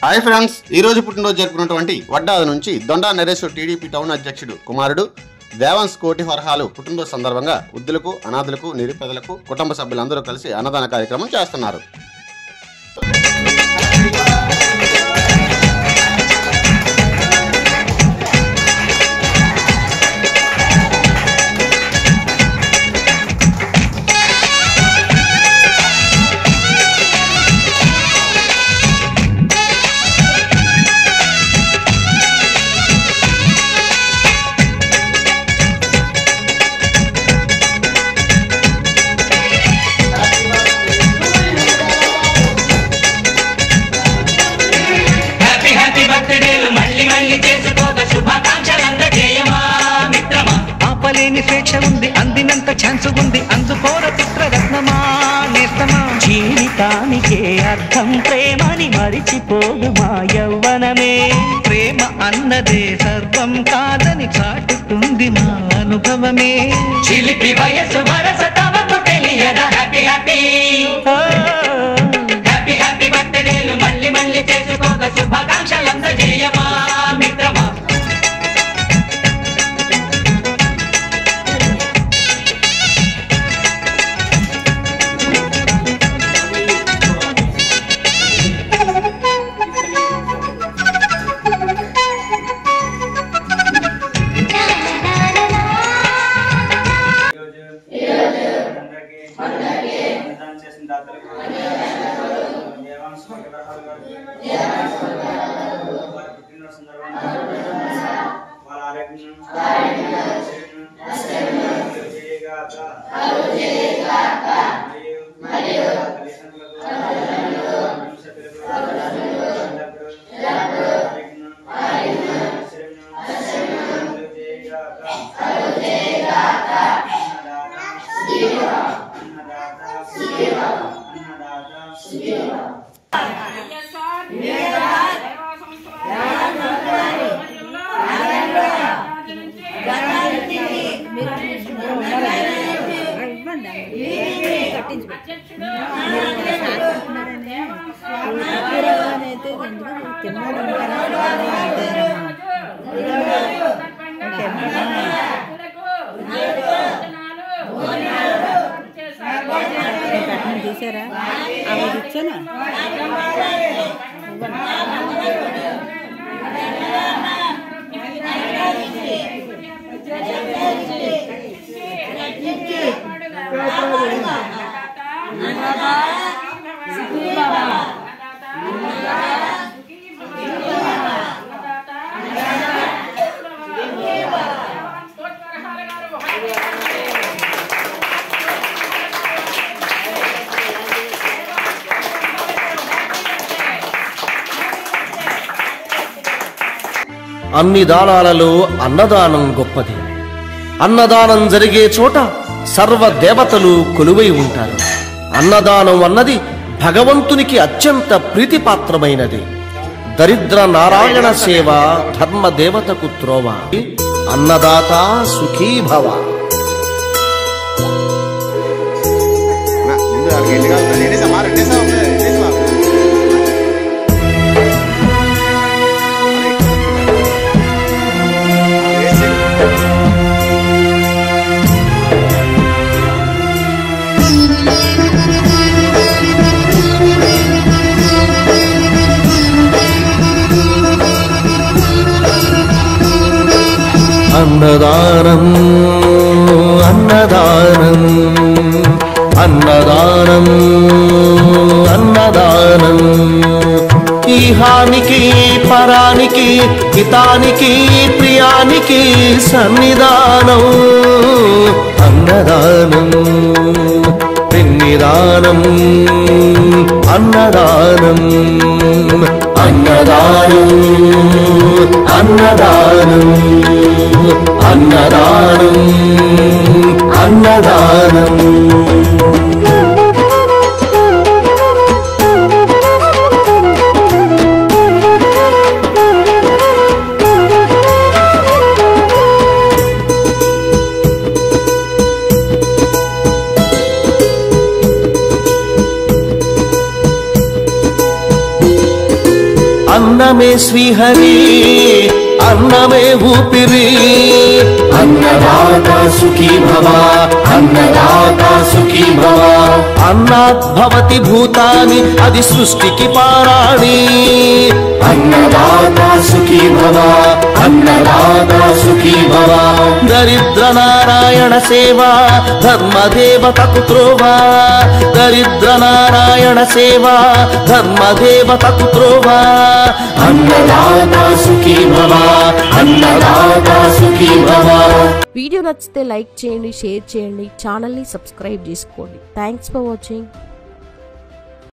Hi friends, ఈ రోజు పుట్టినరోజు జరుపుకున్నటువంటి వడ్డాద నుంచి దొండా నరేశ్వర్ టీడీపీ టౌన్ అధ్యక్షుడు కుమారుడు దేవాన్స్ కోటి వరహాలు పుట్టినరోజు సందర్భంగా వృద్ధులకు, అనాథులకు, నిరుపేదలకు కుటుంబ సభ్యులందరూ కలిసి అన్నదాన కార్యక్రమం చేస్తున్నారు. స్వేచ్ఛ ఉంది, అందినంత ఛాన్స్ ఉంది, అందుకోర పుత్రరత్నమా నేస్తమా. జీవితానికే అర్థం ప్రేమని మరిచిపోదు మా యవ్వనమే. ప్రేమ అన్నదే సర్వం కాదని చాటుతుంది మా అనుభవమే. చిలిపి వయసు వరస తమకు తెలియదా. హ్యాపీ హ్యాపీ హ్యాపీ హ్యాపీ బర్త్డేలు మళ్ళీ మళ్ళీ చేసుకోక శుభాకాంక్షలందజేయమా మిత్రమా. తీసారా అవి ఇచ్చానా అన్ని దానాలలో అన్నదానం గొప్పది. అన్నదానం జరిగే చోట సర్వ దేవతలు కొలువై ఉంటారు. అన్నదానం అన్నది భగవంతునికి అత్యంత ప్రీతిపాత్రమైనది. దరిద్ర నారాయణ సేవ ధర్మ దేవతకు త్రోవ. అన్నదాత సుఖీభవ. అన్నదానం అన్నదానం అన్నదానం అన్నదానం. ఈహానికి పరానికి హితానికి ప్రియానికి సన్నిధానం. అన్నదానం పిన్నిదానం అన్నదానం అన్నదానం అన్నదానం అన్నదానం అన్నదానం. అన్నమే శ్రీహరి అన్నమే ఊపిరి అన్నదాత సుఖీ భవ అన్నదాత సుఖీ భవ అన్నాత్ భవతి భూతాని అది సృష్టికి పారాణి అన్నదాత సుఖీ భవ అన్నదాత సుఖీ భవ దరిద్ర నారాయణ సేవా ధర్మదేవతకు త్రోవా దరిద్ర నారాయణ సేవా ధర్మదేవతకు త్రోవా అన్నదాత సుఖీ భవ అన్నదాత సుఖీ భవ. వీడియో నచ్చితే లైక్ చేయండి, షేర్ చేయండి, ఛానల్ని సబ్స్క్రైబ్ చేసుకోండి. Thanks for watching.